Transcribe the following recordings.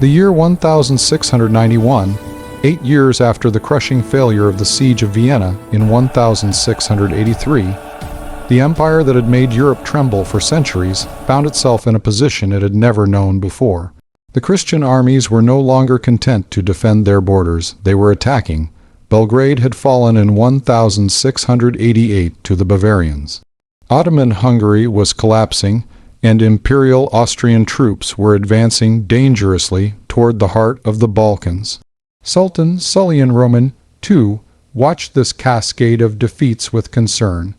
The year 1691, 8 years after the crushing failure of the Siege of Vienna in 1683, the empire that had made Europe tremble for centuries found itself in a position it had never known before. The Christian armies were no longer content to defend their borders, they were attacking. Belgrade had fallen in 1688 to the Bavarians. Ottoman Hungary was collapsing, and Imperial Austrian troops were advancing dangerously toward the heart of the Balkans. Sultan Suleiman Roman II watched this cascade of defeats with concern.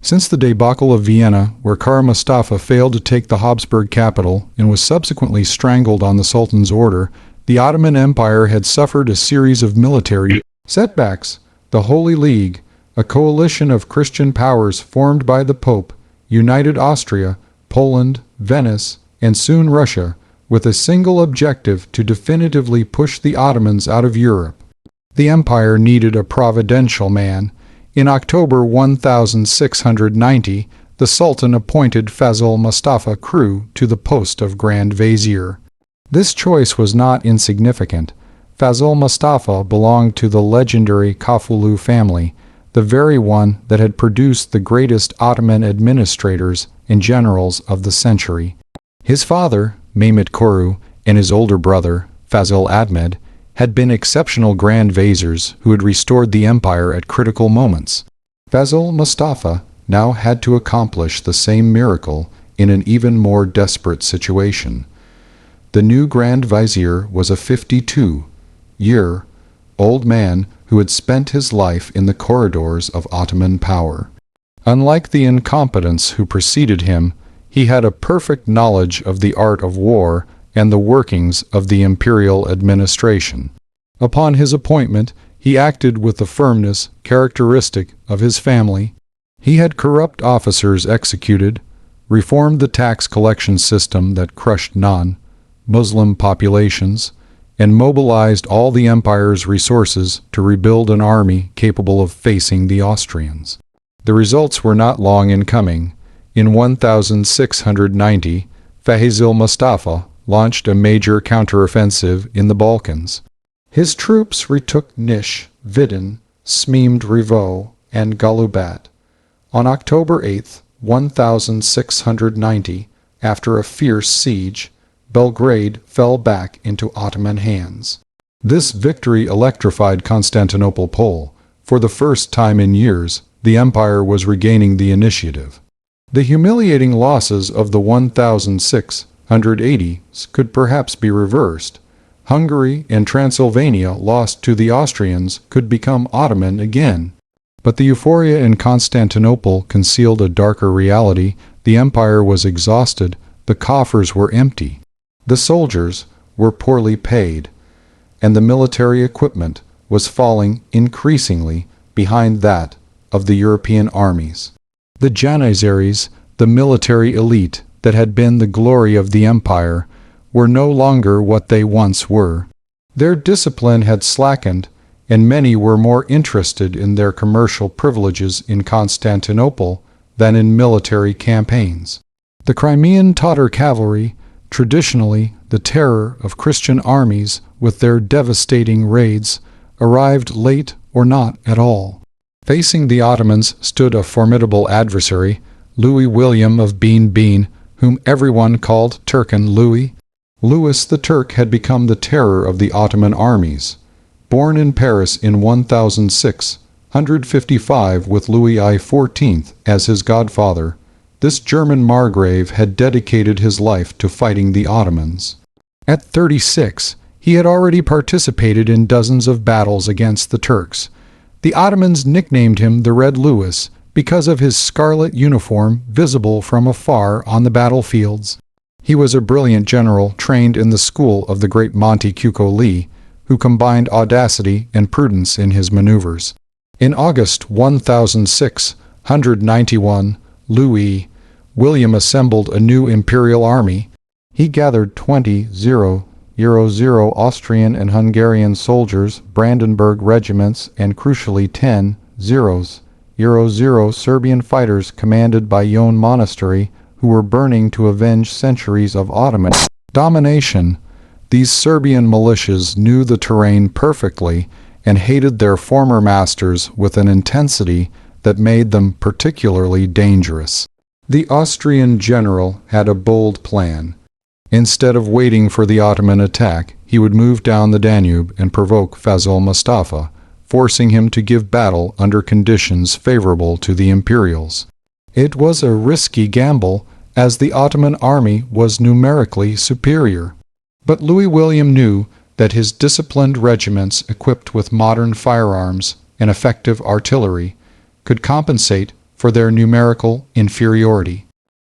Since the debacle of Vienna, where Kara Mustafa failed to take the Habsburg capital and was subsequently strangled on the Sultan's order, the Ottoman Empire had suffered a series of military setbacks. The Holy League, a coalition of Christian powers formed by the Pope, united Austria, Poland, Venice, and soon Russia, with a single objective to definitively push the Ottomans out of Europe. The empire needed a providential man. In October 1690, the Sultan appointed Fazıl Mustafa Kru to the post of Grand Vizier. This choice was not insignificant. Fazıl Mustafa belonged to the legendary Kafulu family, the very one that had produced the greatest Ottoman administrators and generals of the century. His father, Mehmet Koru, and his older brother, Fazıl Ahmed, had been exceptional grand viziers who had restored the empire at critical moments. Fazıl Mustafa now had to accomplish the same miracle in an even more desperate situation. The new Grand Vizier was a 52-year-old man who had spent his life in the corridors of Ottoman power. Unlike the incompetents who preceded him, he had a perfect knowledge of the art of war and the workings of the imperial administration. Upon his appointment, he acted with the firmness characteristic of his family. He had corrupt officers executed, reformed the tax collection system that crushed non-Muslim populations, and mobilized all the empire's resources to rebuild an army capable of facing the Austrians. The results were not long in coming. In 1690, Fazıl Mustafa launched a major counteroffensive in the Balkans. His troops retook Niš, Vidin, Smim Drevo, and Golubat. On October 8, 1690, after a fierce siege, Belgrade fell back into Ottoman hands. This victory electrified Constantinople Pole. For the first time in years, the empire was regaining the initiative. The humiliating losses of the 1680s could perhaps be reversed. Hungary and Transylvania lost to the Austrians could become Ottoman again. But the euphoria in Constantinople concealed a darker reality. The empire was exhausted, the coffers were empty. The soldiers were poorly paid, and the military equipment was falling increasingly behind that of the European armies. The Janissaries, the military elite that had been the glory of the empire, were no longer what they once were. Their discipline had slackened, and many were more interested in their commercial privileges in Constantinople than in military campaigns. The Crimean Tatar cavalry, traditionally the terror of Christian armies with their devastating raids, arrived late or not at all. Facing the Ottomans stood a formidable adversary, Louis William of Bean, whom everyone called Turkin Louis. Louis the Turk had become the terror of the Ottoman armies. Born in Paris in 1655 with Louis XIV as his godfather, this German Margrave had dedicated his life to fighting the Ottomans. At 36, he had already participated in dozens of battles against the Turks. The Ottomans nicknamed him the Red Louis because of his scarlet uniform visible from afar on the battlefields. He was a brilliant general trained in the school of the great Monte Cuculi, who combined audacity and prudence in his maneuvers. In August 1691, Louis William assembled a new imperial army. He gathered 20,000 Austrian and Hungarian soldiers, Brandenburg regiments, and crucially 10,000 Serbian fighters commanded by Yon Monastery, who were burning to avenge centuries of Ottoman domination. These Serbian militias knew the terrain perfectly and hated their former masters with an intensity that made them particularly dangerous. The Austrian general had a bold plan. Instead of waiting for the Ottoman attack, he would move down the Danube and provoke Fazıl Mustafa, forcing him to give battle under conditions favorable to the Imperials. It was a risky gamble, as the Ottoman army was numerically superior. But Louis William knew that his disciplined regiments equipped with modern firearms and effective artillery could compensate for their numerical inferiority.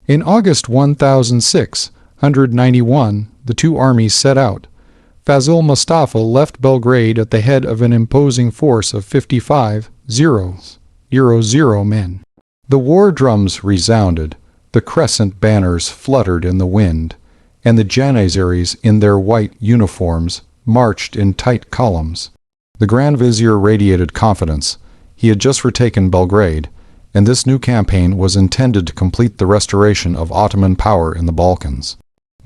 In August 1691, the two armies set out. Fazıl Mustafa left Belgrade at the head of an imposing force of 55,000 men. The war drums resounded, the crescent banners fluttered in the wind, and the Janissaries in their white uniforms marched in tight columns. The Grand Vizier radiated confidence. He had just retaken Belgrade, and this new campaign was intended to complete the restoration of Ottoman power in the Balkans.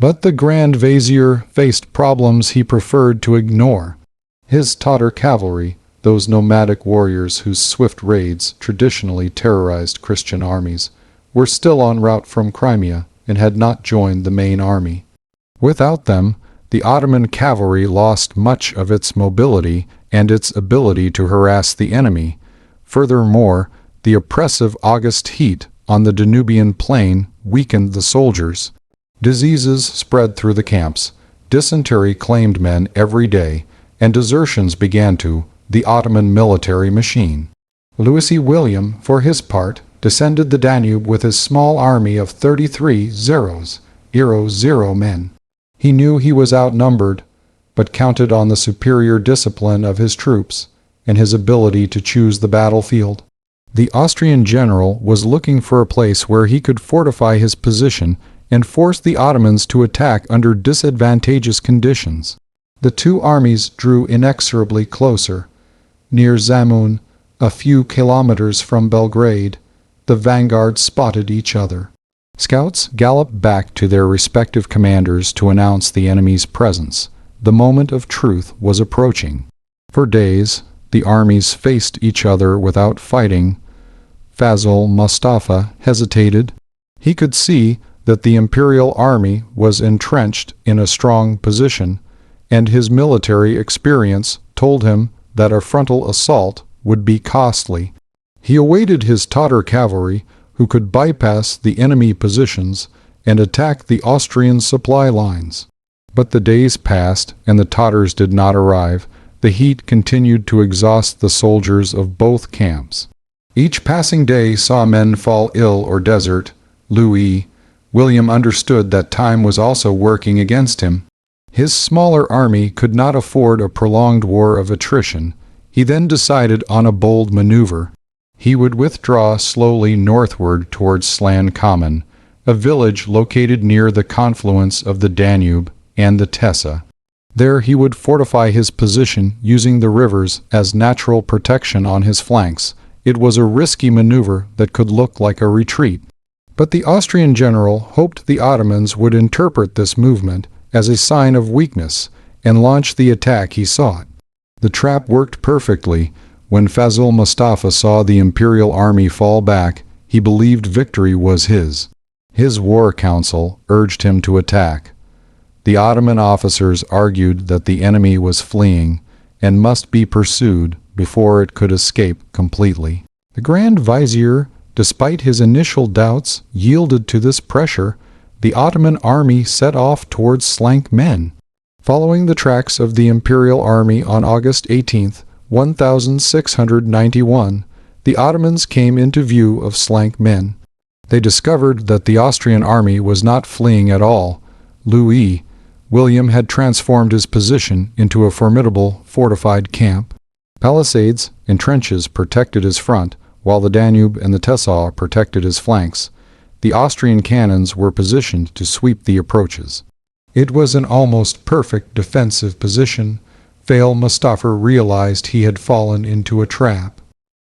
But the Grand Vizier faced problems he preferred to ignore. His Tatar cavalry, those nomadic warriors whose swift raids traditionally terrorized Christian armies, were still en route from Crimea and had not joined the main army. Without them, the Ottoman cavalry lost much of its mobility and its ability to harass the enemy. Furthermore, the oppressive August heat on the Danubian plain weakened the soldiers. Diseases spread through the camps, dysentery claimed men every day, and desertions began to the Ottoman military machine. Louis William, for his part, descended the Danube with his small army of 33,000 men. He knew he was outnumbered, but counted on the superior discipline of his troops and his ability to choose the battlefield. The Austrian general was looking for a place where he could fortify his position and force the Ottomans to attack under disadvantageous conditions. The two armies drew inexorably closer. Near Zamun, a few kilometers from Belgrade, the vanguards spotted each other. Scouts galloped back to their respective commanders to announce the enemy's presence. The moment of truth was approaching. For days, the armies faced each other without fighting. Fazıl Mustafa hesitated. He could see that the imperial army was entrenched in a strong position, and his military experience told him that a frontal assault would be costly. He awaited his Tatar cavalry, who could bypass the enemy positions and attack the Austrian supply lines. But the days passed, and the Tatars did not arrive. The heat continued to exhaust the soldiers of both camps. Each passing day saw men fall ill or desert. Louis William understood that time was also working against him. His smaller army could not afford a prolonged war of attrition. He then decided on a bold maneuver. He would withdraw slowly northward towards Slan Common, a village located near the confluence of the Danube and the Tesa. There he would fortify his position using the rivers as natural protection on his flanks. It was a risky maneuver that could look like a retreat. But the Austrian general hoped the Ottomans would interpret this movement as a sign of weakness and launch the attack he sought. The trap worked perfectly. When Fazıl Mustafa saw the imperial army fall back, he believed victory was his. His war council urged him to attack. The Ottoman officers argued that the enemy was fleeing and must be pursued before it could escape completely. The Grand Vizier, despite his initial doubts, yielded to this pressure. The Ottoman army set off towards Slank Men. Following the tracks of the imperial army on August 18, 1691, the Ottomans came into view of Slank Men. They discovered that the Austrian army was not fleeing at all. Louis William had transformed his position into a formidable fortified camp. Palisades and trenches protected his front, while the Danube and the Tesa protected his flanks. The Austrian cannons were positioned to sweep the approaches. It was an almost perfect defensive position. Fazıl Mustafa realized he had fallen into a trap.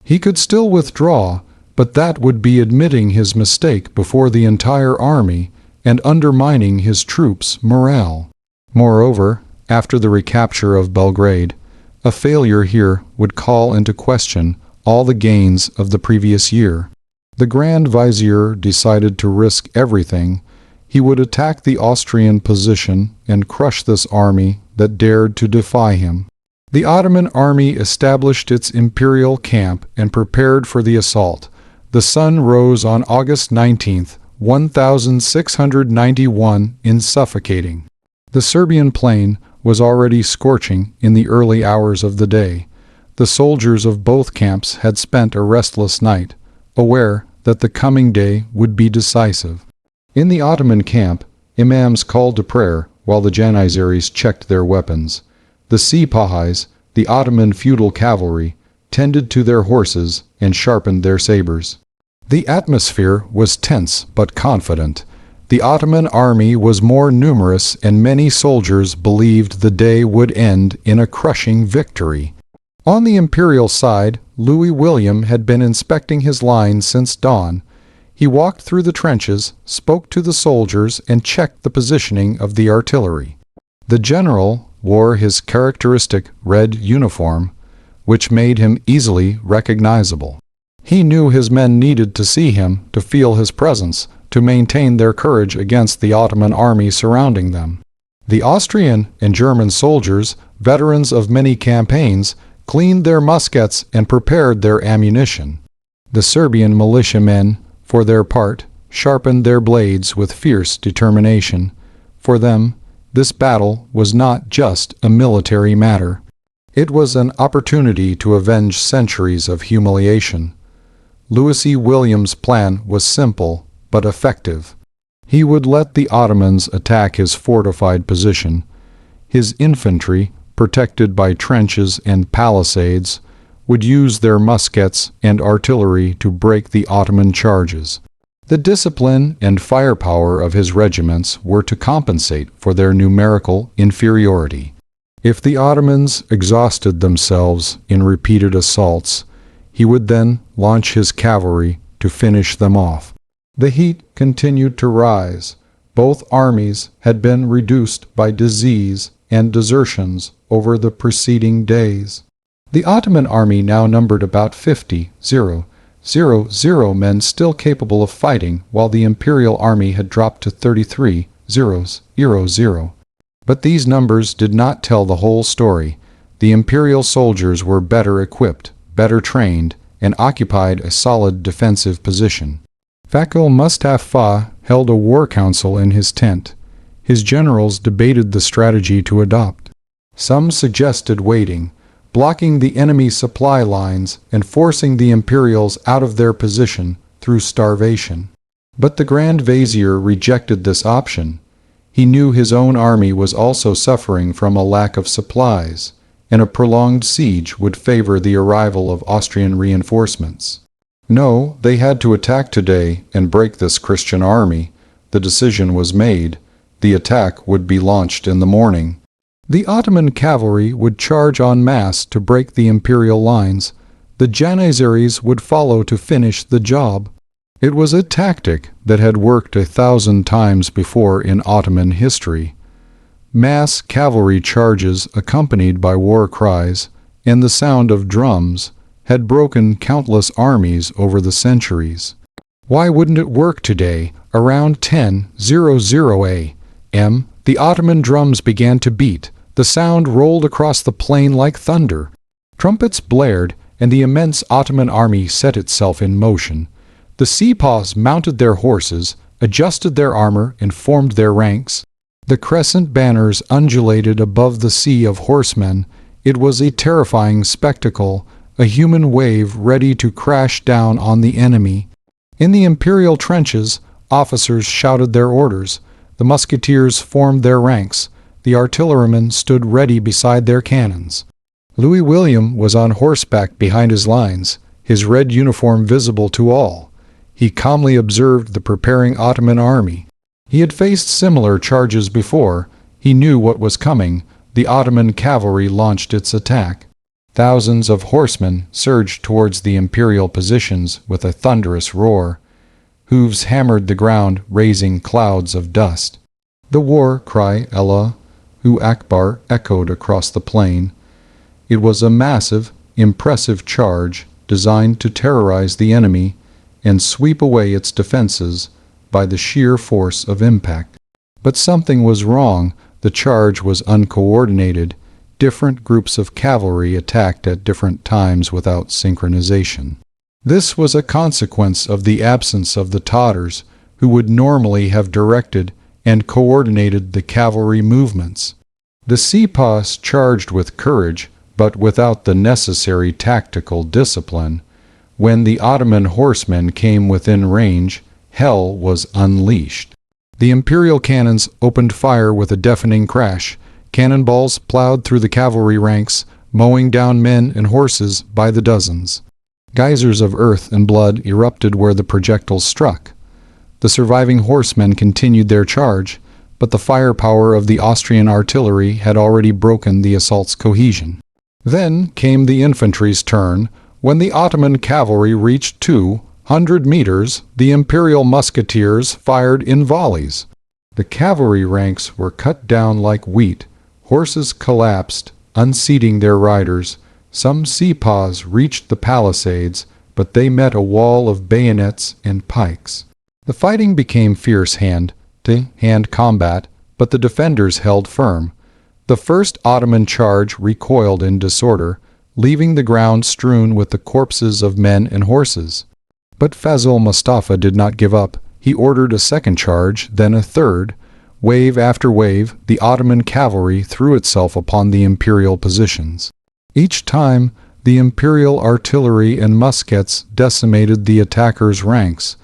He could still withdraw, but that would be admitting his mistake before the entire army and undermining his troops' morale. Moreover, after the recapture of Belgrade. A failure here would call into question all the gains of the previous year. The Grand Vizier decided to risk everything. He would attack the Austrian position and crush this army that dared to defy him. The Ottoman army established its imperial camp and prepared for the assault. The sun rose on August 19, 1691, in suffocating. The Serbian plain was already scorching in the early hours of the day. The soldiers of both camps had spent a restless night, aware that the coming day would be decisive. In the Ottoman camp, imams called to prayer while the Janissaries checked their weapons. The Sipahis, the Ottoman feudal cavalry, tended to their horses and sharpened their sabers. The atmosphere was tense but confident. The Ottoman army was more numerous, and many soldiers believed the day would end in a crushing victory. On the imperial side, Louis William had been inspecting his lines since dawn. He walked through the trenches, spoke to the soldiers, and checked the positioning of the artillery. The general wore his characteristic red uniform, which made him easily recognizable. He knew his men needed to see him, to feel his presence, to maintain their courage against the Ottoman army surrounding them. The Austrian and German soldiers, veterans of many campaigns, cleaned their muskets and prepared their ammunition. The Serbian militiamen, for their part, sharpened their blades with fierce determination. For them, this battle was not just a military matter. It was an opportunity to avenge centuries of humiliation. Louis E. William's plan was simple but effective. He would let the Ottomans attack his fortified position. His infantry, protected by trenches and palisades, would use their muskets and artillery to break the Ottoman charges. The discipline and firepower of his regiments were to compensate for their numerical inferiority. If the Ottomans exhausted themselves in repeated assaults, he would then launch his cavalry to finish them off. The heat continued to rise. Both armies had been reduced by disease and desertions over the preceding days. The Ottoman army now numbered about 50,000 men still capable of fighting, while the imperial army had dropped to 33,000. But these numbers did not tell the whole story. The imperial soldiers were better equipped, better trained, and occupied a solid defensive position. Fakil Mustafa held a war council in his tent. His generals debated the strategy to adopt. Some suggested waiting, blocking the enemy supply lines and forcing the Imperials out of their position through starvation. But the Grand Vizier rejected this option. He knew his own army was also suffering from a lack of supplies, and a prolonged siege would favor the arrival of Austrian reinforcements. No, they had to attack today and break this Christian army. The decision was made. The attack would be launched in the morning. The Ottoman cavalry would charge en masse to break the imperial lines. The Janissaries would follow to finish the job. It was a tactic that had worked 1,000 times before in Ottoman history. Mass cavalry charges accompanied by war cries and the sound of drums had broken countless armies over the centuries. Why wouldn't it work today? Around 10:00 a.m., the Ottoman drums began to beat. The sound rolled across the plain like thunder. Trumpets blared, and the immense Ottoman army set itself in motion. The Sepoys mounted their horses, adjusted their armor, and formed their ranks. The crescent banners undulated above the sea of horsemen. It was a terrifying spectacle, a human wave ready to crash down on the enemy. In the imperial trenches, officers shouted their orders. The musketeers formed their ranks. The artillerymen stood ready beside their cannons. Louis William was on horseback behind his lines, his red uniform visible to all. He calmly observed the preparing Ottoman army. He had faced similar charges before. He knew what was coming. The Ottoman cavalry launched its attack. Thousands of horsemen surged towards the imperial positions with a thunderous roar. Hooves hammered the ground, raising clouds of dust. The war cry, Allah, Hu Akbar echoed across the plain. It was a massive, impressive charge designed to terrorize the enemy and sweep away its defenses by the sheer force of impact. But something was wrong. The charge was uncoordinated. Different groups of cavalry attacked at different times without synchronization. This was a consequence of the absence of the Tatars, who would normally have directed and coordinated the cavalry movements. The Sipahs charged with courage, but without the necessary tactical discipline. When the Ottoman horsemen came within range, hell was unleashed. The imperial cannons opened fire with a deafening crash. Cannonballs plowed through the cavalry ranks, mowing down men and horses by the dozens. Geysers of earth and blood erupted where the projectiles struck. The surviving horsemen continued their charge, but the firepower of the Austrian artillery had already broken the assault's cohesion. Then came the infantry's turn. When the Ottoman cavalry reached 200 meters, the imperial musketeers fired in volleys. The cavalry ranks were cut down like wheat. Horses collapsed, unseating their riders. Some Sipahs reached the palisades, but they met a wall of bayonets and pikes. The fighting became fierce hand-to-hand combat, but the defenders held firm. The first Ottoman charge recoiled in disorder, leaving the ground strewn with the corpses of men and horses. But Fazl Mustafa did not give up. He ordered a second charge, then a third. Wave after wave, the Ottoman cavalry threw itself upon the imperial positions. Each time, the imperial artillery and muskets decimated the attackers' ranks.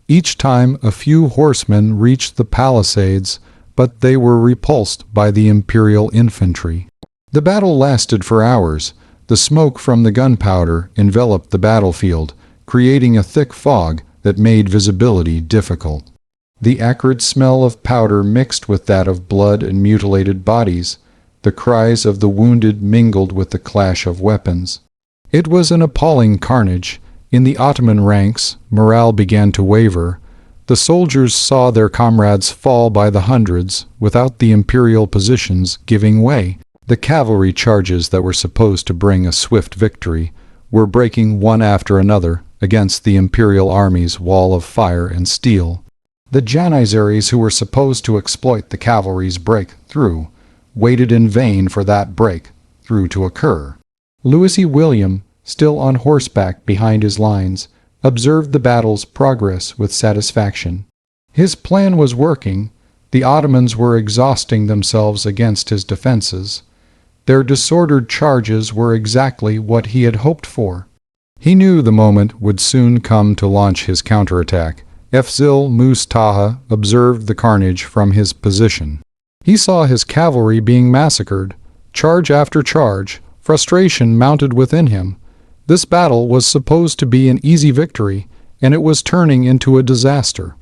Each time, a few horsemen reached the palisades, but they were repulsed by the imperial infantry. The battle lasted for hours. The smoke from the gunpowder enveloped the battlefield, creating a thick fog that made visibility difficult. The acrid smell of powder mixed with that of blood and mutilated bodies. The cries of the wounded mingled with the clash of weapons. It was an appalling carnage. In the Ottoman ranks, morale began to waver. The soldiers saw their comrades fall by the hundreds, without the imperial positions giving way. The cavalry charges that were supposed to bring a swift victory were breaking one after another against the imperial army's wall of fire and steel. The Janissaries, who were supposed to exploit the cavalry's breakthrough, waited in vain for that breakthrough to occur. Louis William, still on horseback behind his lines, observed the battle's progress with satisfaction. His plan was working. The Ottomans were exhausting themselves against his defenses. Their disordered charges were exactly what he had hoped for. He knew the moment would soon come to launch his counterattack. Fazl Mustafa observed the carnage from his position. He saw his cavalry being massacred, charge after charge. Frustration mounted within him. This battle was supposed to be an easy victory, and it was turning into a disaster.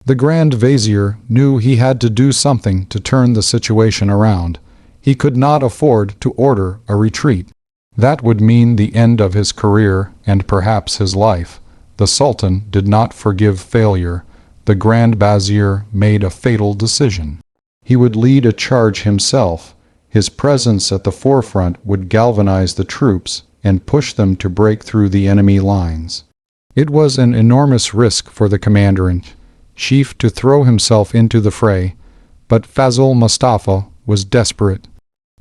The Grand Vizier knew he had to do something to turn the situation around. He could not afford to order a retreat. That would mean the end of his career and perhaps his life. The Sultan did not forgive failure. The Grand Vizier made a fatal decision. He would lead a charge himself. His presence at the forefront would galvanize the troops and push them to break through the enemy lines. It was an enormous risk for the commander-in-chief to throw himself into the fray, but Fazl Mustafa was desperate.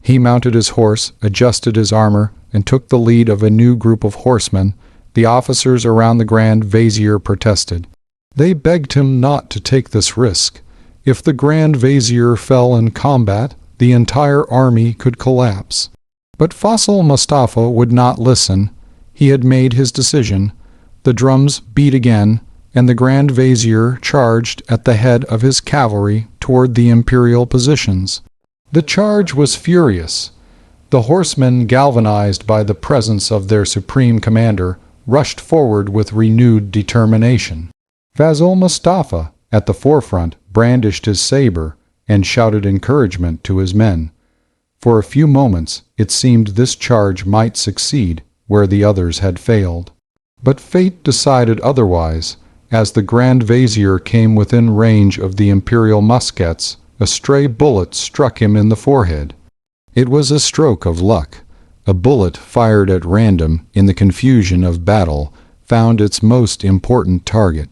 He mounted his horse, adjusted his armor, and took the lead of a new group of horsemen. The officers around the Grand Vizier protested. They begged him not to take this risk. If the Grand Vizier fell in combat, the entire army could collapse. But Fazl Mustafa would not listen. He had made his decision. The drums beat again, and the Grand Vizier charged at the head of his cavalry toward the imperial positions. The charge was furious. The horsemen, galvanized by the presence of their supreme commander, rushed forward with renewed determination. Fazl Mustafa, at the forefront, brandished his saber and shouted encouragement to his men. For a few moments, it seemed this charge might succeed where the others had failed. But fate decided otherwise. As the Grand Vizier came within range of the imperial muskets, a stray bullet struck him in the forehead. It was a stroke of luck. A bullet fired at random in the confusion of battle found its most important target.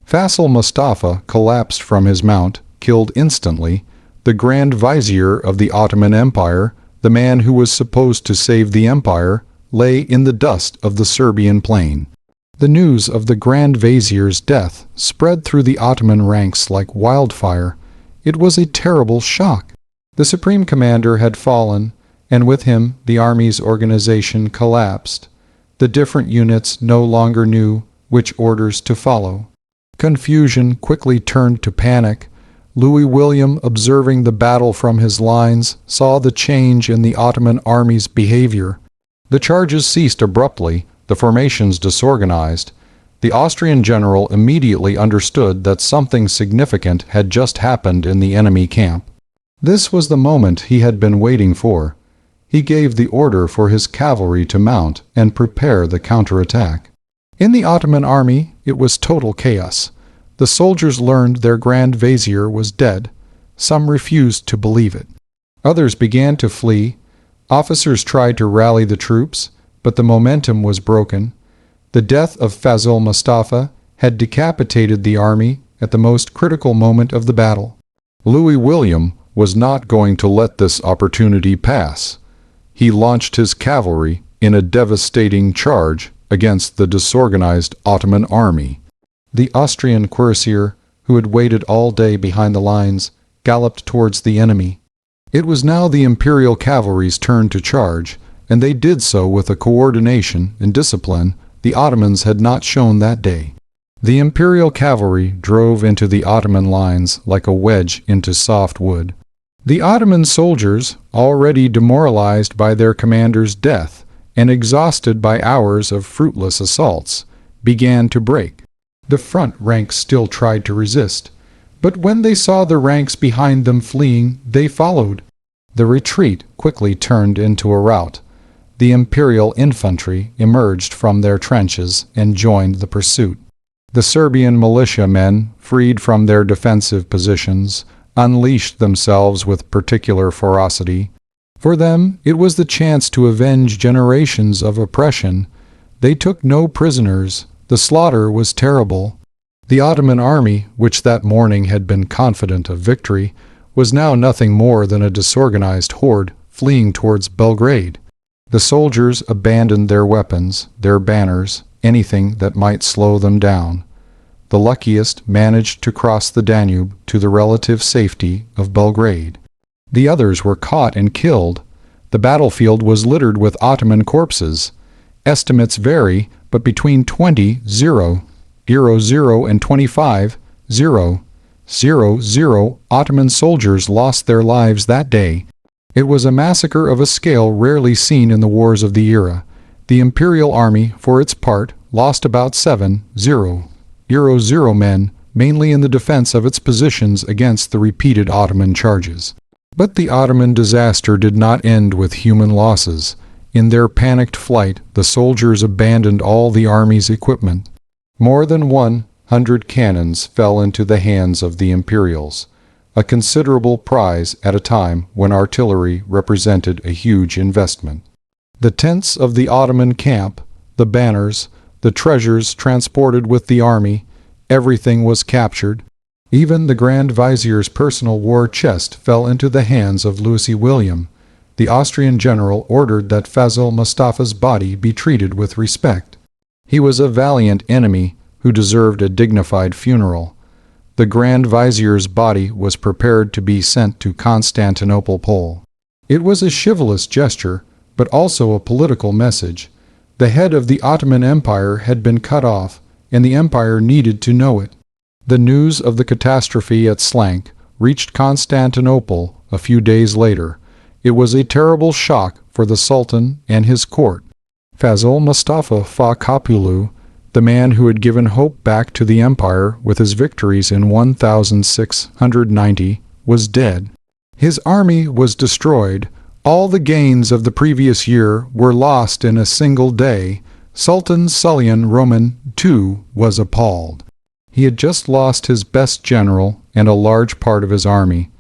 Faisal Mustafa collapsed from his mount, killed instantly. The Grand Vizier of the Ottoman Empire, the man who was supposed to save the empire, lay in the dust of the Serbian plain. The news of the Grand Vizier's death spread through the Ottoman ranks like wildfire. It was a terrible shock. The supreme commander had fallen, and with him the army's organization collapsed. The different units no longer knew which orders to follow. Confusion quickly turned to panic. Louis William, observing the battle from his lines, saw the change in the Ottoman army's behavior. The charges ceased abruptly, the formations disorganized. The Austrian general immediately understood that something significant had just happened in the enemy camp. This was the moment he had been waiting for. He gave the order for his cavalry to mount and prepare the counterattack. In the Ottoman army, it was total chaos. The soldiers learned their Grand Vizier was dead. Some refused to believe it. Others began to flee. Officers tried to rally the troops, but the momentum was broken. The death of Faisal Mustafa had decapitated the army at the most critical moment of the battle. Louis William was not going to let this opportunity pass. He launched his cavalry in a devastating charge against the disorganized Ottoman army. The Austrian cuirassier, who had waited all day behind the lines, galloped towards the enemy. It was now the imperial cavalry's turn to charge, and they did so with a coordination and discipline the Ottomans had not shown that day. The imperial cavalry drove into the Ottoman lines like a wedge into soft wood. The Ottoman soldiers, already demoralized by their commander's death and exhausted by hours of fruitless assaults, began to break. The front ranks still tried to resist, but when they saw the ranks behind them fleeing, they followed. The retreat quickly turned into a rout. The imperial infantry emerged from their trenches and joined the pursuit. The Serbian militiamen, freed from their defensive positions, unleashed themselves with particular ferocity. For them, it was the chance to avenge generations of oppression. They took no prisoners. The slaughter was terrible. The Ottoman army, which that morning had been confident of victory, was now nothing more than a disorganized horde fleeing towards Belgrade. The soldiers abandoned their weapons, their banners, anything that might slow them down. The luckiest managed to cross the Danube to the relative safety of Belgrade. The others were caught and killed. The battlefield was littered with Ottoman corpses. Estimates vary, but between 20,000 and 25,000 Ottoman soldiers lost their lives that day. It was a massacre of a scale rarely seen in the wars of the era. The imperial army, for its part, lost about 7,000 men, mainly in the defense of its positions against the repeated Ottoman charges. But the Ottoman disaster did not end with human losses. In their panicked flight, the soldiers abandoned all the army's equipment. More than 100 cannons fell into the hands of the Imperials, a considerable prize at a time when artillery represented a huge investment. The tents of the Ottoman camp, the banners, the treasures transported with the army, everything was captured. Even the Grand Vizier's personal war chest fell into the hands of Louis William. The Austrian general ordered that Faisal Mustafa's body be treated with respect. He was a valiant enemy who deserved a dignified funeral. The Grand Vizier's body was prepared to be sent to Constantinople Pole. It was a chivalrous gesture, but also a political message. The head of the Ottoman Empire had been cut off, and the empire needed to know it. The news of the catastrophe at Slank reached Constantinople a few days later. It was a terrible shock for the Sultan and his court. Faisal Mustafa Fakapulu, the man who had given hope back to the empire with his victories in 1690, was dead. His army was destroyed. All the gains of the previous year were lost in a single day. Sultan Sultan Roman II was appalled. He had just lost his best general and a large part of his army.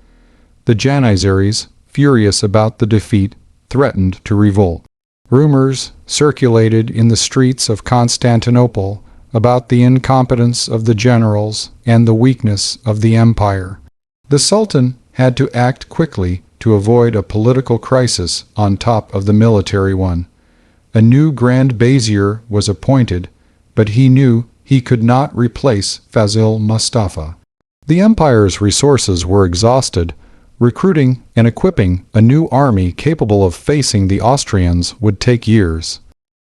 The Janissaries, furious about the defeat, threatened to revolt. Rumors circulated in the streets of Constantinople about the incompetence of the generals and the weakness of the empire. The Sultan had to act quickly to avoid a political crisis on top of the military one. A new Grand Vizier was appointed, but he knew he could not replace Fazil Mustafa. The empire's resources were exhausted. Recruiting and equipping a new army capable of facing the Austrians would take years.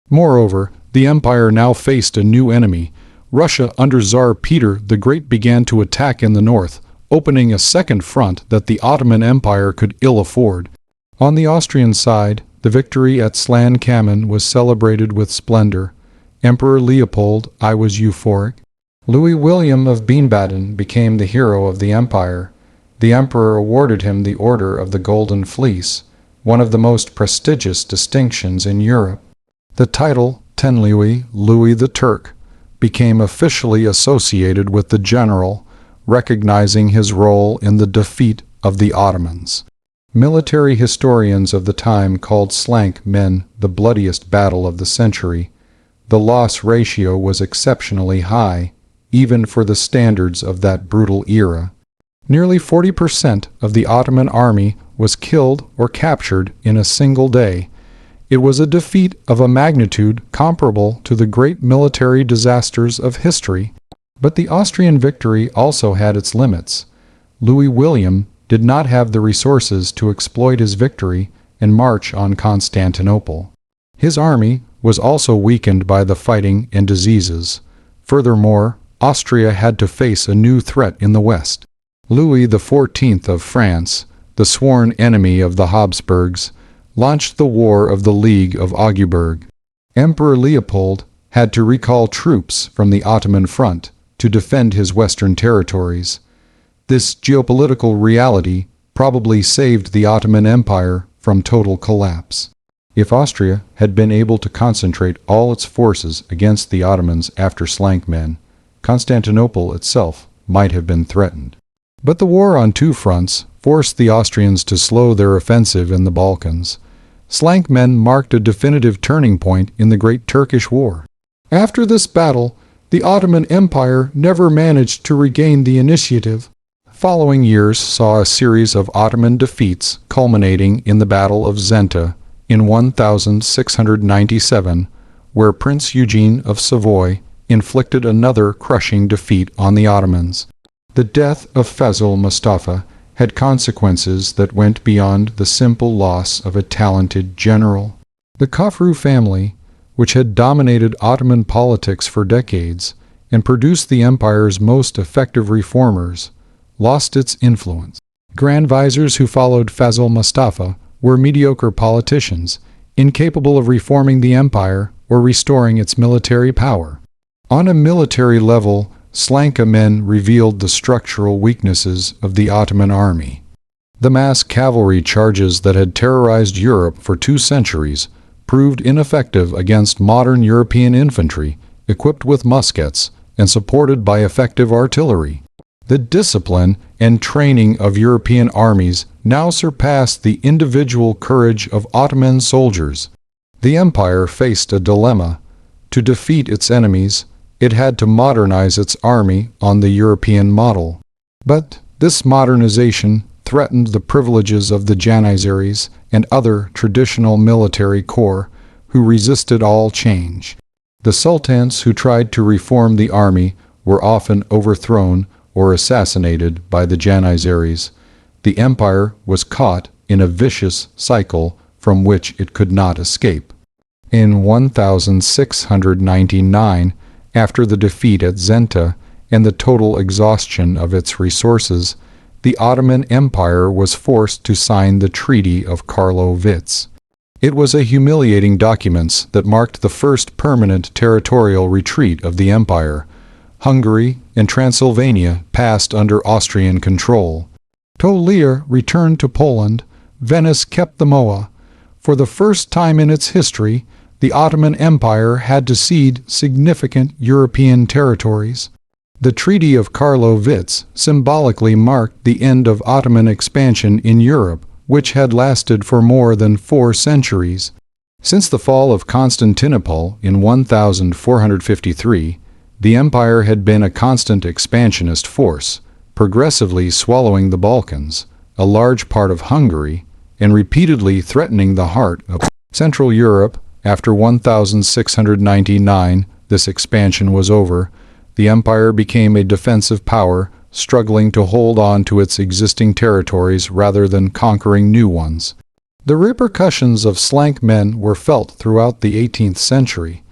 Moreover, the empire now faced a new enemy. Russia under Tsar Peter the Great began to attack in the north, opening a second front that the Ottoman Empire could ill afford. On the Austrian side, the victory at Slan-Kamen was celebrated with splendor. Emperor Leopold I was euphoric. Louis William of Baden became the hero of the empire. The emperor awarded him the Order of the Golden Fleece, one of the most prestigious distinctions in Europe. The title, Ten Louis, Louis the Turk, became officially associated with the general, recognizing his role in the defeat of the Ottomans. Military historians of the time called Slank-Men the bloodiest battle of the century. The loss ratio was exceptionally high, even for the standards of that brutal era. Nearly 40% of the Ottoman army was killed or captured in a single day. It was a defeat of a magnitude comparable to the great military disasters of history. But the Austrian victory also had its limits. Louis William did not have the resources to exploit his victory and march on Constantinople. His army was also weakened by the fighting and diseases. Furthermore, Austria had to face a new threat in the west. Louis XIV of France, the sworn enemy of the Habsburgs, launched the War of the League of Augsburg. Emperor Leopold had to recall troops from the Ottoman front to defend his western territories. This geopolitical reality probably saved the Ottoman Empire from total collapse. If Austria had been able to concentrate all its forces against the Ottomans after Slank-Men, Constantinople itself might have been threatened. But the war on two fronts forced the Austrians to slow their offensive in the Balkans. Slank-Men marked a definitive turning point in the Great Turkish War. After this battle, the Ottoman Empire never managed to regain the initiative. Following years saw a series of Ottoman defeats culminating in the Battle of Zenta in 1697, where Prince Eugene of Savoy inflicted another crushing defeat on the Ottomans. The death of Fazil Mustafa had consequences that went beyond the simple loss of a talented general. The Khafru family, which had dominated Ottoman politics for decades and produced the empire's most effective reformers, lost its influence. Grand Viziers who followed Fazil Mustafa were mediocre politicians, incapable of reforming the empire or restoring its military power. On a military level, Slanka-Men revealed the structural weaknesses of the Ottoman army. The mass cavalry charges that had terrorized Europe for 2 centuries proved ineffective against modern European infantry, equipped with muskets and supported by effective artillery. The discipline and training of European armies now surpassed the individual courage of Ottoman soldiers. The empire faced a dilemma. To defeat its enemies, it had to modernize its army on the European model. But this modernization threatened the privileges of the Janissaries and other traditional military corps who resisted all change. The sultans who tried to reform the army were often overthrown or assassinated by the Janissaries. The empire was caught in a vicious cycle from which it could not escape. In 1699, after the defeat at Zenta and the total exhaustion of its resources, the Ottoman Empire was forced to sign the Treaty of Karlowitz. It was a humiliating document that marked the first permanent territorial retreat of the empire. Hungary and Transylvania passed under Austrian control. Leer returned to Poland. Venice kept the Moa. For the first time in its history, the Ottoman Empire had to cede significant European territories. The Treaty of Karlowitz symbolically marked the end of Ottoman expansion in Europe, which had lasted for more than 4 centuries. Since the fall of Constantinople in 1453, the empire had been a constant expansionist force, progressively swallowing the Balkans, a large part of Hungary, and repeatedly threatening the heart of Central Europe. After 1699, this expansion was over. The empire became a defensive power, struggling to hold on to its existing territories rather than conquering new ones. The repercussions of slank men were felt throughout the 18th century.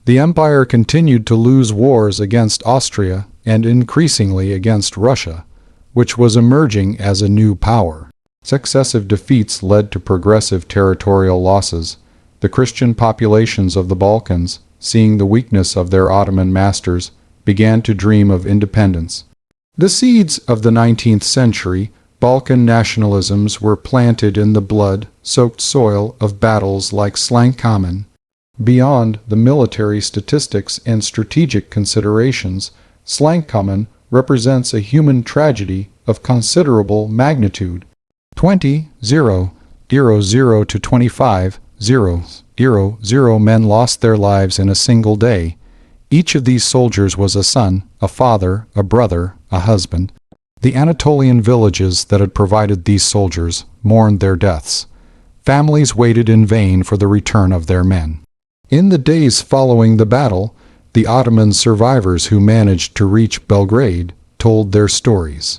The empire continued to lose wars against Austria and increasingly against Russia, which was emerging as a new power. Successive defeats led to progressive territorial losses. The Christian populations of the Balkans, seeing the weakness of their Ottoman masters, began to dream of independence. The seeds of the 19th century Balkan nationalisms were planted in the blood-soaked soil of battles like Slankamen. Beyond the military statistics and strategic considerations, Slankamen represents a human tragedy of considerable magnitude. 20,000 to 25,000 men lost their lives in a single day. Each of these soldiers was a son, a father, a brother, a husband. The Anatolian villages that had provided these soldiers mourned their deaths. Families waited in vain for the return of their men. In the days following the battle, the Ottoman survivors who managed to reach Belgrade told their stories.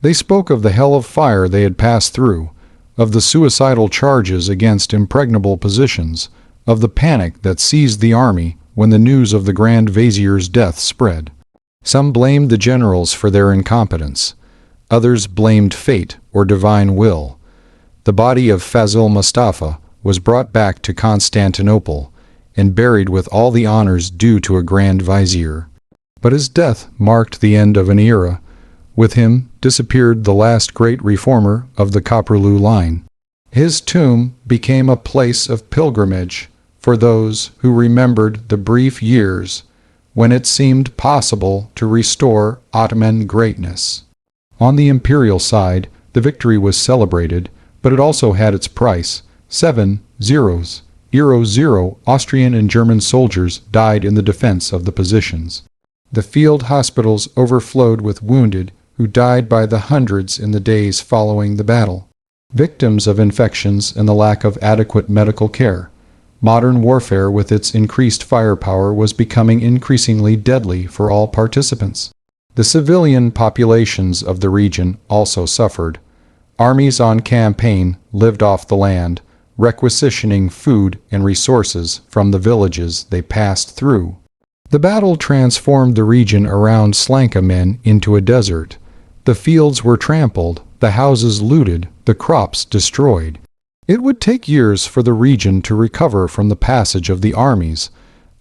They spoke of the hell of fire they had passed through, of the suicidal charges against impregnable positions, of the panic that seized the army when the news of the Grand Vizier's death spread. Some blamed the generals for their incompetence. Others blamed fate or divine will. The body of Fazil Mustafa was brought back to Constantinople and buried with all the honors due to a Grand Vizier. But his death marked the end of an era. With him disappeared the last great reformer of the Koprulu line. His tomb became a place of pilgrimage for those who remembered the brief years when it seemed possible to restore Ottoman greatness. On the imperial side, the victory was celebrated, but it also had its price. 7 zeros. Austrian and German soldiers died in the defense of the positions. The field hospitals overflowed with wounded who died by the hundreds in the days following the battle. Victims of infections and the lack of adequate medical care. Modern warfare with its increased firepower was becoming increasingly deadly for all participants. The civilian populations of the region also suffered. Armies on campaign lived off the land, requisitioning food and resources from the villages they passed through. The battle transformed the region around Slankamen into a desert. The fields were trampled, the houses looted, the crops destroyed. It would take years for the region to recover from the passage of the armies.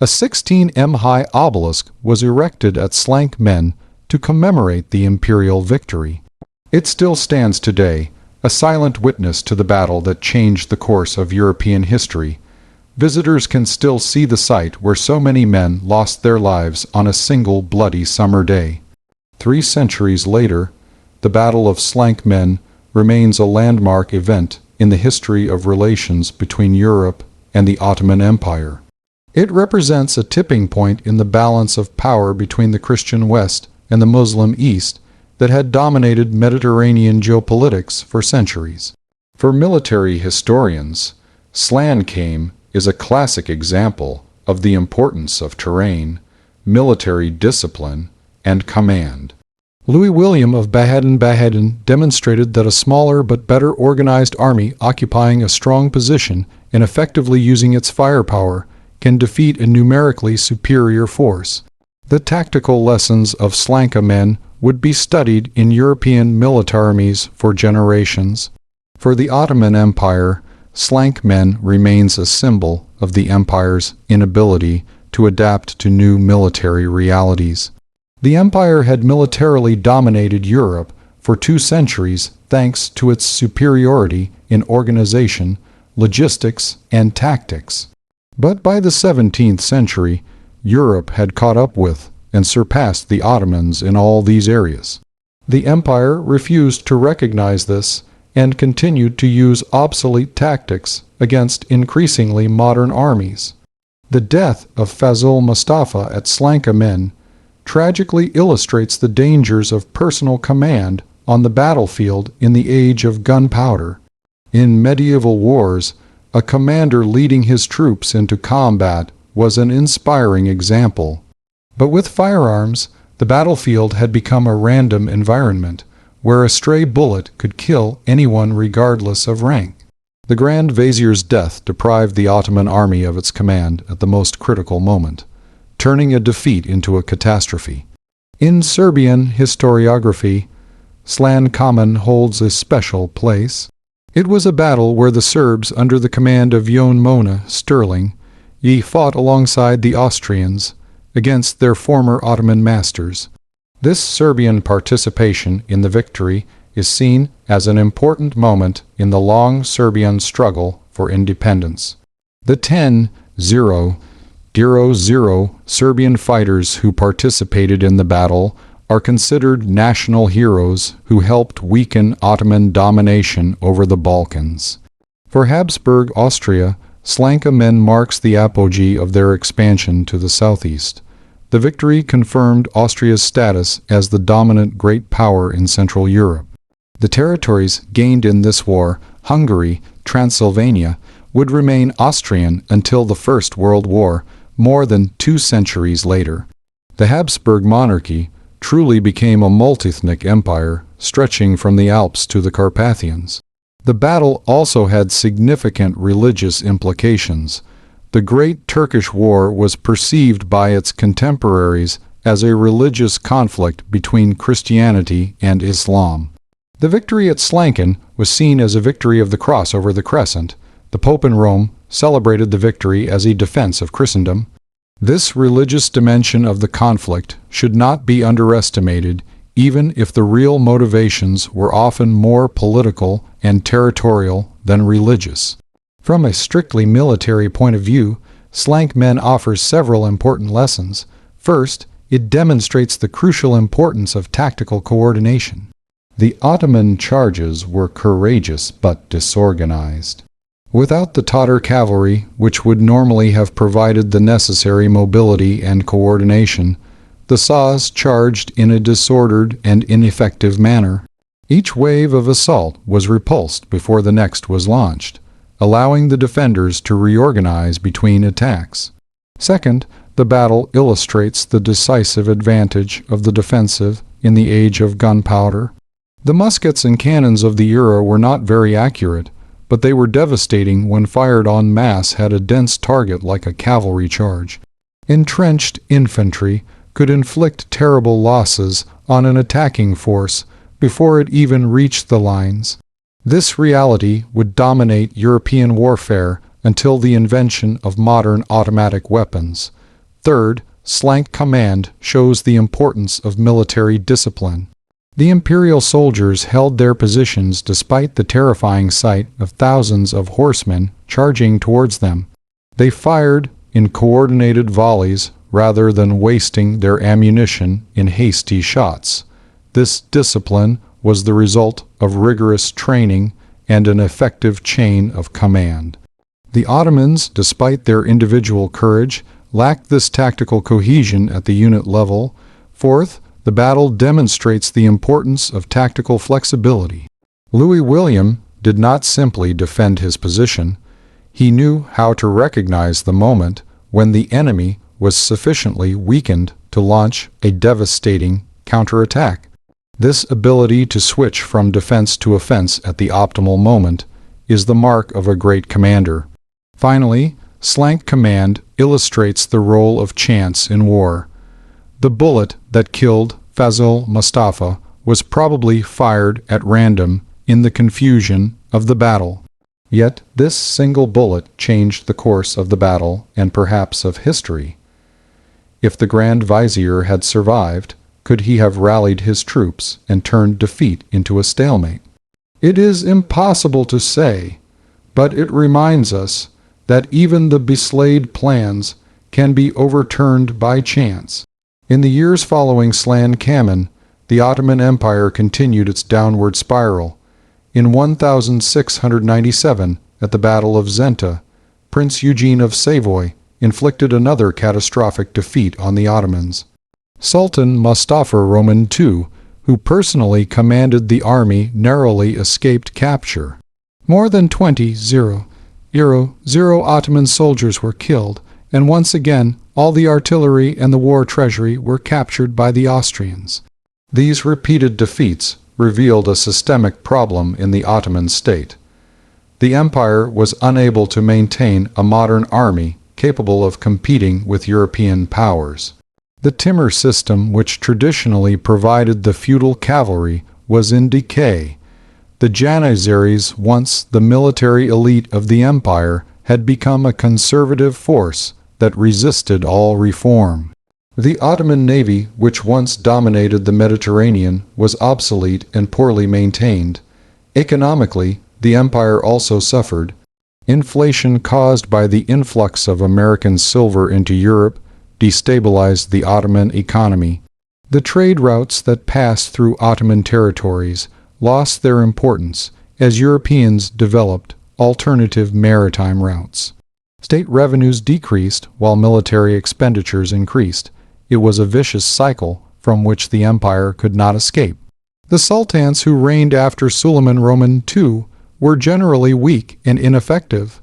A 16-m-high obelisk was erected at Slankamen to commemorate the imperial victory. It still stands today, a silent witness to the battle that changed the course of European history. Visitors can still see the site where so many men lost their lives on a single bloody summer day. 3 centuries later, the Battle of Slankamen remains a landmark event in the history of relations between Europe and the Ottoman Empire. It represents a tipping point in the balance of power between the Christian West and the Muslim East that had dominated Mediterranean geopolitics for centuries. For military historians, Slankamen is a classic example of the importance of terrain, military discipline, and command. Louis William of Baden-Baden demonstrated that a smaller but better organized army occupying a strong position and effectively using its firepower can defeat a numerically superior force. The tactical lessons of Slankamen would be studied in European militarmies for generations. For the Ottoman Empire, Slankamen remains a symbol of the empire's inability to adapt to new military realities. The empire had militarily dominated Europe for 2 centuries thanks to its superiority in organization, logistics, and tactics. But by the 17th century, Europe had caught up with and surpassed the Ottomans in all these areas. The empire refused to recognize this and continued to use obsolete tactics against increasingly modern armies. The death of Fazıl Mustafa at Slankamen tragically illustrates the dangers of personal command on the battlefield in the age of gunpowder. In medieval wars, a commander leading his troops into combat was an inspiring example. But with firearms, the battlefield had become a random environment, where a stray bullet could kill anyone regardless of rank. The Grand Vizier's death deprived the Ottoman army of its command at the most critical moment, turning a defeat into a catastrophe. In Serbian historiography, Slankamen holds a special place. It was a battle where the Serbs, under the command of Jon Mona Sterling, fought alongside the Austrians against their former Ottoman masters. This Serbian participation in the victory is seen as an important moment in the long Serbian struggle for independence. The 10-0 Serbian fighters who participated in the battle are considered national heroes who helped weaken Ottoman domination over the Balkans. For Habsburg Austria, Slankamen marks the apogee of their expansion to the southeast. The victory confirmed Austria's status as the dominant great power in Central Europe. The territories gained in this war, Hungary, Transylvania, would remain Austrian until the First World War, more than 2 centuries later. The Habsburg monarchy truly became a multi-ethnic empire, stretching from the Alps to the Carpathians. The battle also had significant religious implications. The Great Turkish War was perceived by its contemporaries as a religious conflict between Christianity and Islam. The victory at Slanken was seen as a victory of the cross over the crescent. The Pope in Rome celebrated the victory as a defense of Christendom. This religious dimension of the conflict should not be underestimated, even if the real motivations were often more political and territorial than religious. From a strictly military point of view, Slankamen offers several important lessons. First, it demonstrates the crucial importance of tactical coordination. The Ottoman charges were courageous but disorganized. Without the Tatar cavalry, which would normally have provided the necessary mobility and coordination, the Saz charged in a disordered and ineffective manner. Each wave of assault was repulsed before the next was launched, allowing the defenders to reorganize between attacks. Second, the battle illustrates the decisive advantage of the defensive in the age of gunpowder. The muskets and cannons of the era were not very accurate, but they were devastating when fired en masse had a dense target like a cavalry charge. Entrenched infantry could inflict terrible losses on an attacking force before it even reached the lines. This reality would dominate European warfare until the invention of modern automatic weapons. Third, Slank command shows the importance of military discipline. The imperial soldiers held their positions despite the terrifying sight of thousands of horsemen charging towards them. They fired in coordinated volleys rather than wasting their ammunition in hasty shots. This discipline was the result of rigorous training and an effective chain of command. The Ottomans, despite their individual courage, lacked this tactical cohesion at the unit level. Fourth, the battle demonstrates the importance of tactical flexibility. Louis William did not simply defend his position. He knew how to recognize the moment when the enemy was sufficiently weakened to launch a devastating counterattack. This ability to switch from defense to offense at the optimal moment is the mark of a great commander. Finally, Slank command illustrates the role of chance in war. The bullet that killed Fazıl Mustafa was probably fired at random in the confusion of the battle. Yet this single bullet changed the course of the battle and perhaps of history. If the Grand Vizier had survived, could he have rallied his troops and turned defeat into a stalemate? It is impossible to say, but it reminds us that even the beslayed plans can be overturned by chance. In the years following Slan-Kamen, the Ottoman Empire continued its downward spiral. In 1697, at the Battle of Zenta, Prince Eugene of Savoy inflicted another catastrophic defeat on the Ottomans. Sultan Mustafa Roman II, who personally commanded the army, narrowly escaped capture. More than 20,000 Ottoman soldiers were killed, and once again all the artillery and the war treasury were captured by the Austrians. These repeated defeats revealed a systemic problem in the Ottoman state. The empire was unable to maintain a modern army capable of competing with European powers. The Timur system, which traditionally provided the feudal cavalry, was in decay. The Janissaries, once the military elite of the empire, had become a conservative force that resisted all reform. The Ottoman navy, which once dominated the Mediterranean, was obsolete and poorly maintained. Economically, the empire also suffered. Inflation caused by the influx of American silver into Europe destabilized the Ottoman economy. The trade routes that passed through Ottoman territories lost their importance as Europeans developed alternative maritime routes. State revenues decreased while military expenditures increased. It was a vicious cycle from which the empire could not escape. The sultans who reigned after Suleiman Roman II were generally weak and ineffective.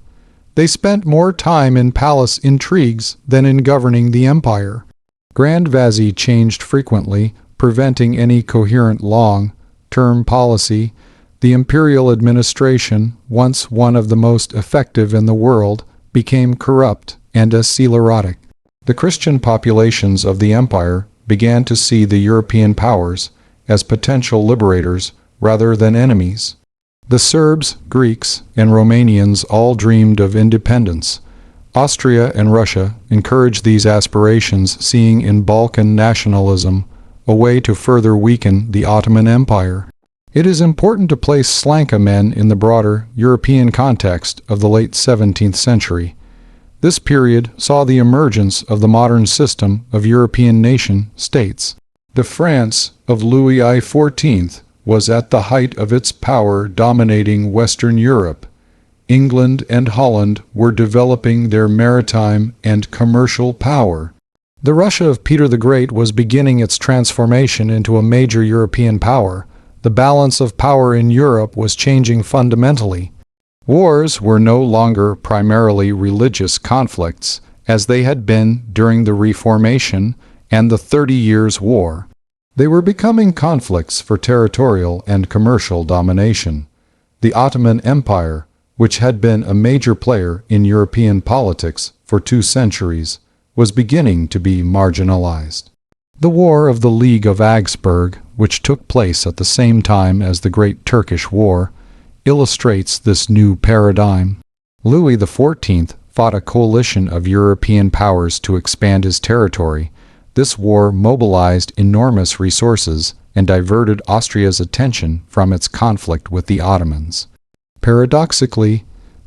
They spent more time in palace intrigues than in governing the empire. Grand Vizier changed frequently, preventing any coherent long-term policy. The imperial administration, once one of the most effective in the world, became corrupt and sclerotic. The Christian populations of the empire began to see the European powers as potential liberators rather than enemies. The Serbs, Greeks, and Romanians all dreamed of independence. Austria and Russia encouraged these aspirations, seeing in Balkan nationalism a way to further weaken the Ottoman Empire. It is important to place Slankamen in the broader European context of the late 17th century. This period saw the emergence of the modern system of European nation-states. The France of Louis XIV was at the height of its power, dominating Western Europe. England and Holland were developing their maritime and commercial power. The Russia of Peter the Great was beginning its transformation into a major European power. The balance of power in Europe was changing fundamentally. Wars were no longer primarily religious conflicts, as they had been during the Reformation and the 30 Years' War. They were becoming conflicts for territorial and commercial domination. The Ottoman Empire, which had been a major player in European politics for 2 centuries, was beginning to be marginalized. The War of the League of Augsburg, which took place at the same time as the Great Turkish War, illustrates this new paradigm. Louis XIV fought a coalition of European powers to expand his territory. This war mobilized enormous resources and diverted Austria's attention from its conflict with the Ottomans. Paradoxically,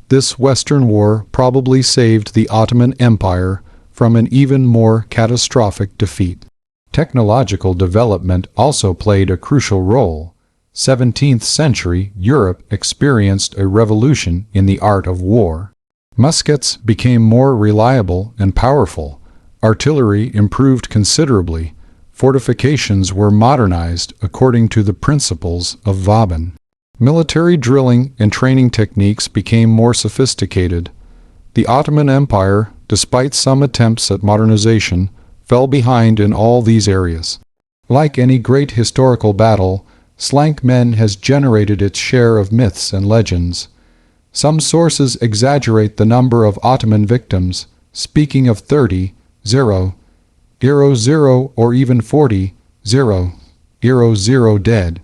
this Western war probably saved the Ottoman Empire from an even more catastrophic defeat. Technological development also played a crucial role. 17th century Europe experienced a revolution in the art of war. Muskets became more reliable and powerful. Artillery improved considerably. Fortifications were modernized according to the principles of Vauban. Military drilling and training techniques became more sophisticated. The Ottoman Empire, despite some attempts at modernization, fell behind in all these areas. Like any great historical battle, Slankamen has generated its share of myths and legends. Some sources exaggerate the number of Ottoman victims, speaking of 30, 0, 0, or even 40, 0, 0 dead.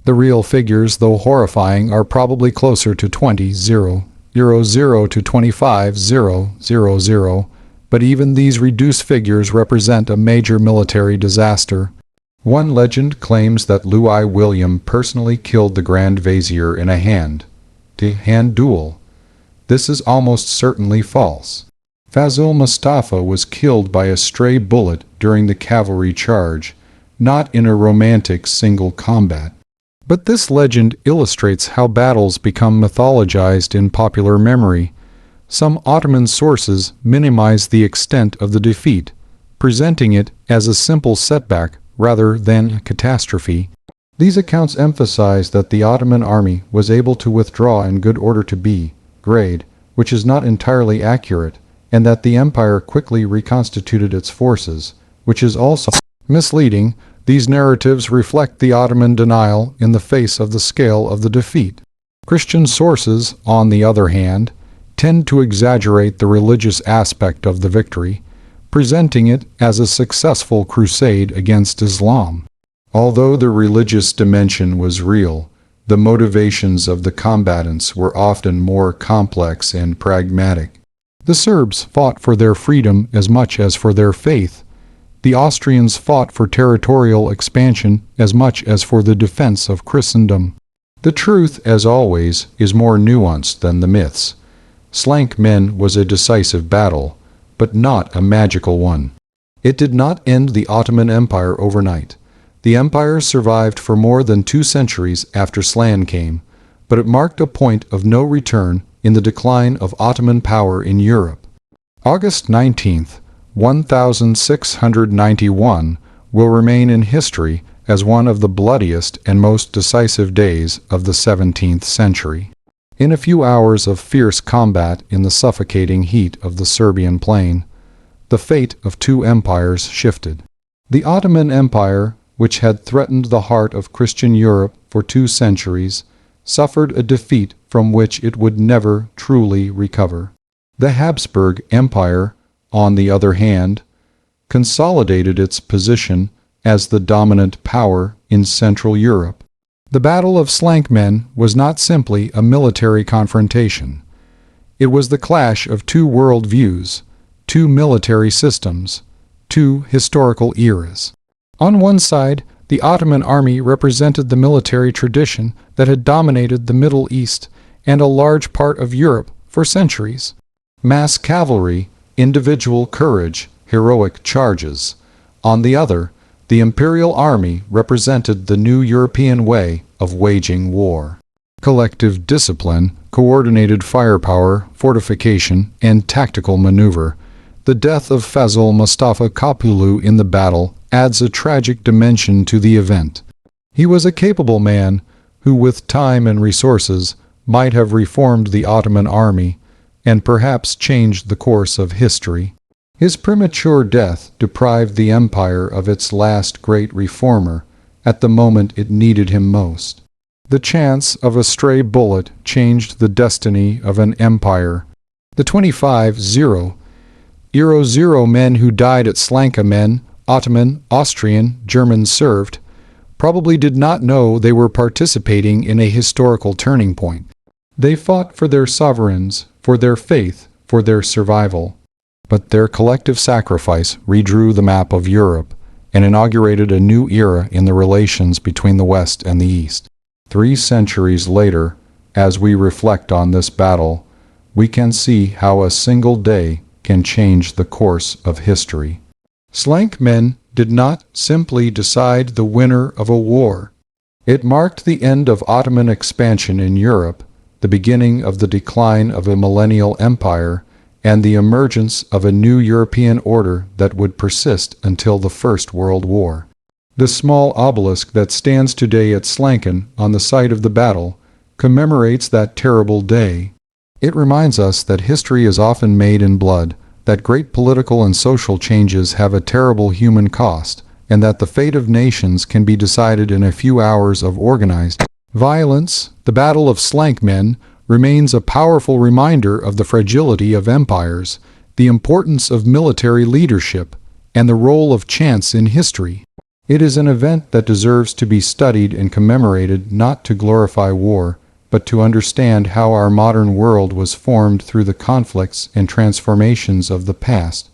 The real figures, though horrifying, are probably closer to 20, 0, 0 to 25, 0, but even these reduced figures represent a major military disaster. One legend claims that Louis William personally killed the Grand Vizier in a hand-to-hand duel. This is almost certainly false. Fazil Mustafa was killed by a stray bullet during the cavalry charge, not in a romantic single combat. But this legend illustrates how battles become mythologized in popular memory. Some Ottoman sources minimize the extent of the defeat, presenting it as a simple setback rather than a catastrophe. These accounts emphasize that the Ottoman army was able to withdraw in good order to B grade, which is not entirely accurate, and that the empire quickly reconstituted its forces, which is also misleading. These narratives reflect the Ottoman denial in the face of the scale of the defeat. Christian sources, on the other hand, tend to exaggerate the religious aspect of the victory, presenting it as a successful crusade against Islam. Although the religious dimension was real, the motivations of the combatants were often more complex and pragmatic. The Serbs fought for their freedom as much as for their faith. The Austrians fought for territorial expansion as much as for the defense of Christendom. The truth, as always, is more nuanced than the myths. Slank Men was a decisive battle, but not a magical one. It did not end the Ottoman Empire overnight. The empire survived for more than 2 centuries after Slan came, but it marked a point of no return in the decline of Ottoman power in Europe. August 19th, 1691 will remain in history as one of the bloodiest and most decisive days of the 17th century. In a few hours of fierce combat in the suffocating heat of the Serbian plain, the fate of 2 empires shifted. The Ottoman Empire, which had threatened the heart of Christian Europe for 2 centuries, suffered a defeat from which it would never truly recover. The Habsburg Empire, on the other hand, consolidated its position as the dominant power in Central Europe. The Battle of Slankmen was not simply a military confrontation. It was the clash of 2 world views, 2 military systems, 2 historical eras. On one side, the Ottoman army represented the military tradition that had dominated the Middle East and a large part of Europe for centuries. Mass cavalry, individual courage, heroic charges. On the other, the imperial army represented the new European way of waging war. Collective discipline, coordinated firepower, fortification, and tactical maneuver. The death of Fazil Mustafa Kapulu in the battle adds a tragic dimension to the event. He was a capable man who, with time and resources, might have reformed the Ottoman army and perhaps changed the course of history. His premature death deprived the empire of its last great reformer at the moment it needed him most. The chance of a stray bullet changed the destiny of an empire. The 25-0 men who died at Slankamen, Ottoman, Austrian, German served, probably did not know they were participating in a historical turning point. They fought for their sovereigns, for their faith, for their survival. But their collective sacrifice redrew the map of Europe and inaugurated a new era in the relations between the West and the East. 3 centuries later, as we reflect on this battle, we can see how a single day can change the course of history. Slankmen did not simply decide the winner of a war. It marked the end of Ottoman expansion in Europe, the beginning of the decline of a millennial empire, and the emergence of a new European order that would persist until the First World War. The small obelisk that stands today at Slanken on the site of the battle commemorates that terrible day. It reminds us that history is often made in blood, that great political and social changes have a terrible human cost, and that the fate of nations can be decided in a few hours of organized violence. The Battle of Slankmen remains a powerful reminder of the fragility of empires, the importance of military leadership, and the role of chance in history. It is an event that deserves to be studied and commemorated, not to glorify war, but to understand how our modern world was formed through the conflicts and transformations of the past.